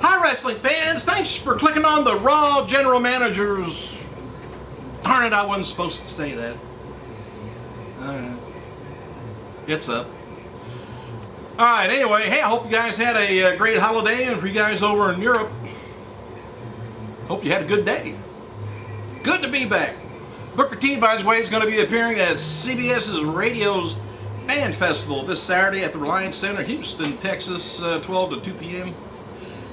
Hi, wrestling fans. Thanks for clicking on the Raw General Managers. Darn it, I wasn't supposed to say that. It's up. Alright, anyway, hey, I hope you guys had a great holiday, and for you guys over in Europe, hope you had a good day. Good to be back. Booker T, by the way, is going to be appearing at CBS's Radio's Fan Festival this Saturday at the Reliance Center, Houston, Texas, 12 to 2 p.m.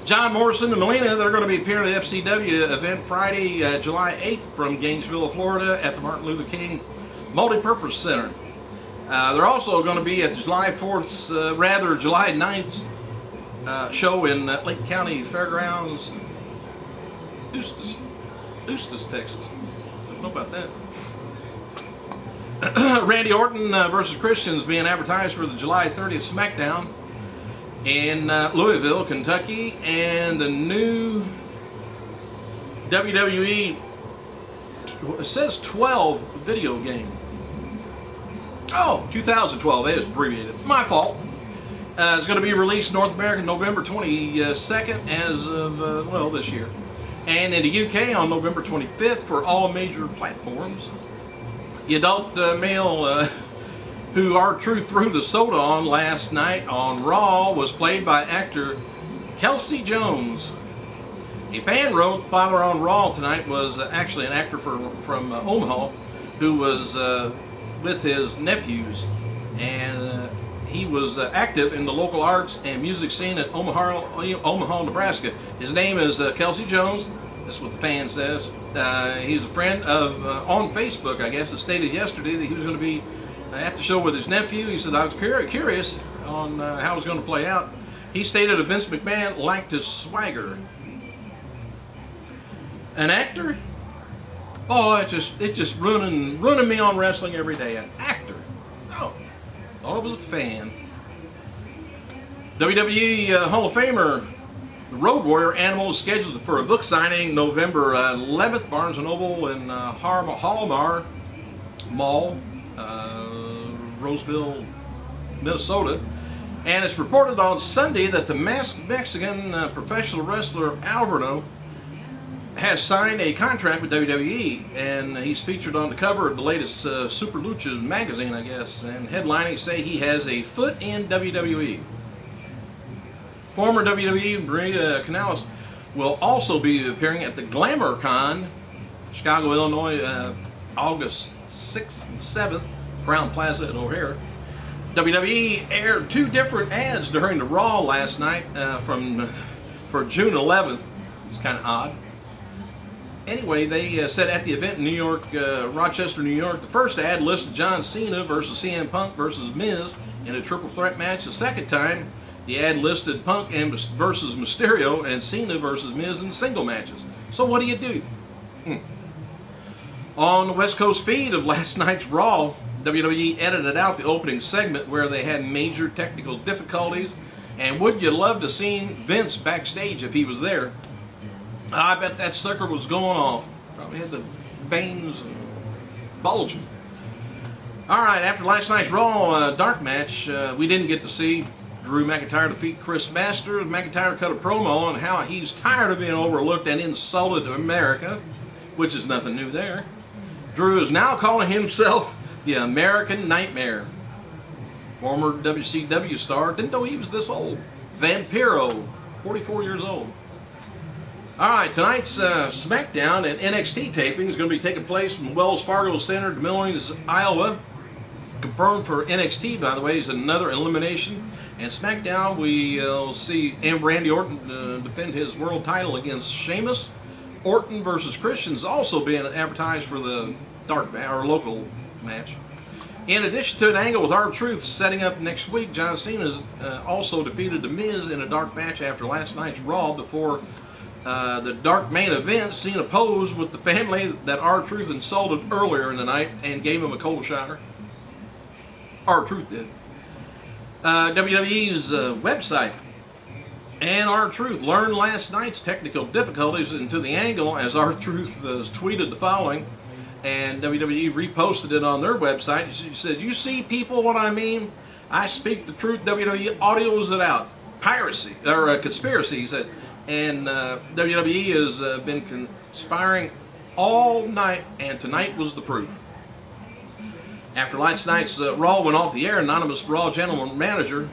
John Morrison and Melina, they're going to be appearing at the FCW event Friday, July 8th from Gainesville, Florida at the Martin Luther King Multipurpose Center. They're also going to be at July 4th's, July 9th show in Lake County Fairgrounds, Eustis, Texas. Don't know about that. Randy Orton versus Christian is being advertised for the July 30th SmackDown in Louisville, Kentucky, and the new WWE, it says 12 video game. Oh, 2012, that is abbreviated. My fault. It's going to be released in North America November 22nd as of, this year. And in the UK on November 25th for all major platforms. The adult male who R-Truth threw the soda on last night on Raw was played by actor Kelsey Jones. A fan wrote, Father on Raw tonight was actually an actor from Omaha who was with his nephews, and he was active in the local arts and music scene at Omaha, Nebraska. His name is Kelsey Jones. That's what the fan says. He's a friend of, on Facebook, I guess. It stated yesterday that he was going to be at the show with his nephew. He said, I was curious on how it was going to play out. He stated that Vince McMahon liked his swagger. An actor? Oh, it just ruining me on wrestling every day. An actor? Oh, thought it was a fan. WWE Hall of Famer, the Road Warrior Animal, is scheduled for a book signing November 11th, Barnes & Noble in Hallmar Mall, Roseville, Minnesota. And it's reported on Sunday that the masked Mexican professional wrestler Alvaro has signed a contract with WWE, and he's featured on the cover of the latest Super Lucha magazine, I guess, and headlining say he has a foot in WWE. Former WWE Maria Kanellis will also be appearing at the Glamour Con, Chicago, Illinois, August 6th and 7th, Crown Plaza at O'Hare. WWE aired two different ads during the Raw last night for June 11th. It's kind of odd. Anyway, they said at the event in New York, Rochester, New York, the first ad listed John Cena versus CM Punk versus Miz in a triple threat match. The second time, the ad listed Punk versus Mysterio and Cena versus Miz in single matches. So what do you do? On the West Coast feed of last night's Raw, WWE edited out the opening segment where they had major technical difficulties. And would you love to see Vince backstage if he was there? I bet that sucker was going off. Probably had the veins bulging. Alright, after last night's Raw dark match, we didn't get to see Drew McIntyre defeat Chris Masters. McIntyre cut a promo on how he's tired of being overlooked and insulted in America, which is nothing new there. Drew is now calling himself the American Nightmare. Former WCW star, didn't know he was this old. Vampiro, 44 years old. Alright, tonight's SmackDown and NXT taping is going to be taking place from Wells Fargo Center, Des Moines, Iowa. Confirmed for NXT, by the way, is another elimination. And SmackDown, we'll see Randy Orton defend his world title against Sheamus. Orton versus Christian is also being advertised for the local match. In addition to an angle with R-Truth setting up next week, John Cena also defeated The Miz in a dark match after last night's Raw. Before the dark main event, Cena posed with the family that R-Truth insulted earlier in the night and gave him a cold shower. R-Truth did. WWE's website and R-Truth learned last night's technical difficulties into the angle as R-Truth tweeted the following, and WWE reposted it on their website. She said, "You see, people, what I mean? I speak the truth. WWE audios it out. Piracy, or conspiracy," he said. And WWE has been conspiring all night, and tonight was the proof. After last night's Raw went off the air, anonymous Raw general manager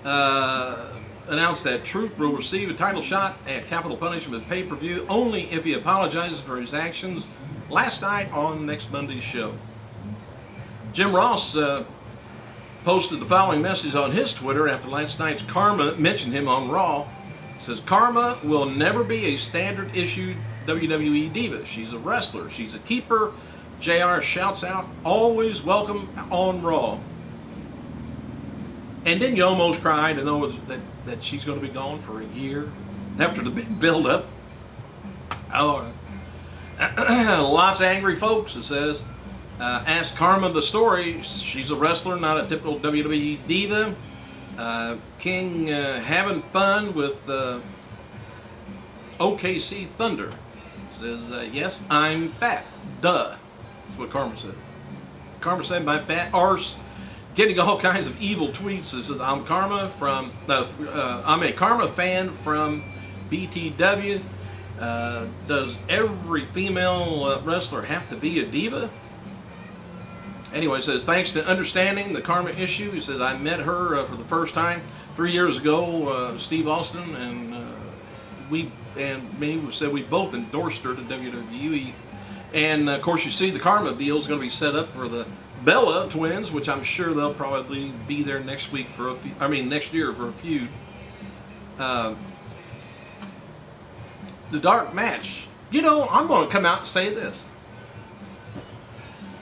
announced that Truth will receive a title shot at Capital Punishment pay-per-view only if he apologizes for his actions last night on next Monday's show. Jim Ross posted the following message on his Twitter after last night's Kharma mentioned him on Raw. It says, "Kharma will never be a standard issue WWE diva. She's a wrestler. She's a keeper." JR shouts out, "Always welcome on Raw." And then you almost cry to know that she's going to be gone for a year after the big build-up. Oh, lots of angry folks, it says. Ask Kharma the story. She's a wrestler, not a typical WWE diva. King having fun with OKC Thunder. Says, yes, I'm fat. Duh. That's what Kharma said. Kharma said, my fat arse. Getting all kinds of evil tweets. It says, I'm a Kharma fan from BTW. Does every female wrestler have to be a diva? Anyway, it says, thanks to understanding the Kharma issue. He says, I met her for the first time 3 years ago, Steve Austin, and me said we both endorsed her to WWE. And of course, you see the Kharma deal is going to be set up for the Bella twins, which I'm sure they'll probably be there next week for next year for a feud. The dark match. You know, I'm going to come out and say this.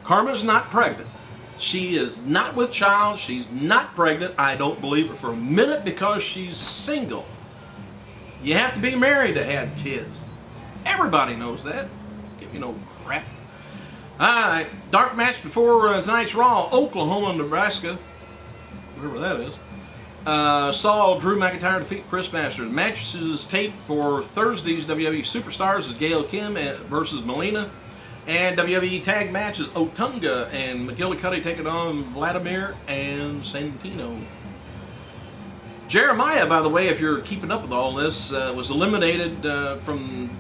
Kharma's not pregnant. She is not with child. She's not pregnant. I don't believe it for a minute because she's single. You have to be married to have kids. Everybody knows that. Give me no crap. Alright, dark match before tonight's Raw. Oklahoma, Nebraska, wherever that is, saw Drew McIntyre defeat Chris Masters. Matches taped for Thursday's WWE Superstars is Gail Kim versus Melina. And WWE tag matches, Otunga and McGillicuddy taking on Vladimir and Santino. Jeremiah, by the way, if you're keeping up with all this, was eliminated from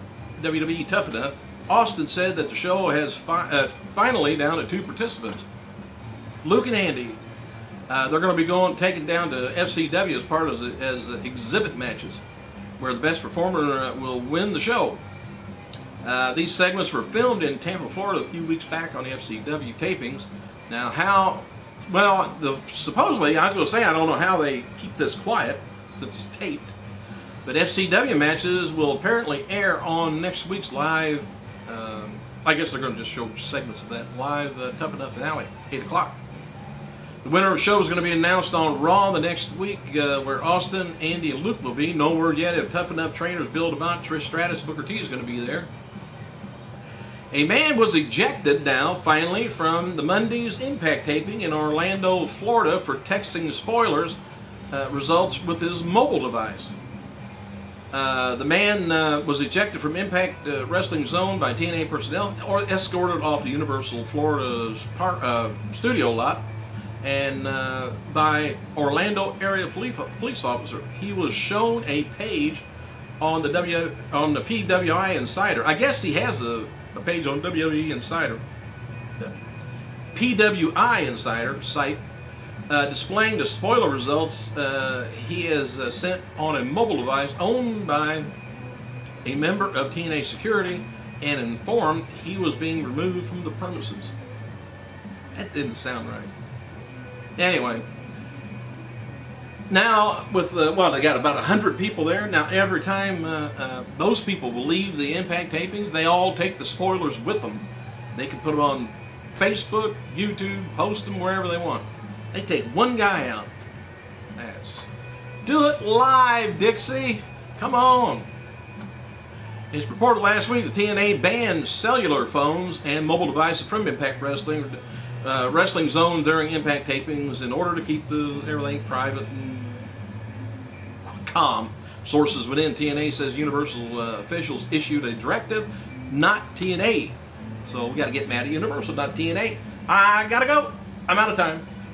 WWE Tough Enough. Austin said that the show has finally down to 2 participants. Luke and Andy, they're going to be taken down to FCW as part of as exhibit matches, where the best performer will win the show. These segments were filmed in Tampa, Florida a few weeks back on the FCW tapings. Now, supposedly, I was going to say I don't know how they keep this quiet since it's taped, but FCW matches will apparently air on next week's live. I guess they're going to just show segments of that live Tough Enough finale, 8 o'clock. The winner of the show is going to be announced on Raw the next week, where Austin, Andy, and Luke will be. No word yet if Tough Enough trainers Bill DeMott, Trish Stratus, Booker T is going to be there. A man was ejected now, finally, from the Monday's Impact taping in Orlando, Florida for texting spoilers results with his mobile device. The man was ejected from Impact Wrestling Zone by TNA personnel or escorted off the Universal Florida's studio lot and by Orlando area police officer. He was shown a page on the PWI Insider. I guess he has a page on WWE Insider, the PWI Insider site, displaying the spoiler results he has sent on a mobile device owned by a member of TNA security and informed he was being removed from the premises. That didn't sound right. Anyway, now with they got about 100 people there. Now every time those people will leave the Impact tapings, they all take the spoilers with them. They can put them on Facebook, YouTube, post them wherever they want. They take one guy out. Do it live, Dixie. Come on. It's reported last week that TNA banned cellular phones and mobile devices from Impact Wrestling Zone during Impact tapings in order to keep everything private and calm. Sources within TNA says Universal officials issued a directive, not TNA. So we got to get mad at Universal, not TNA. I gotta go. I'm out of time.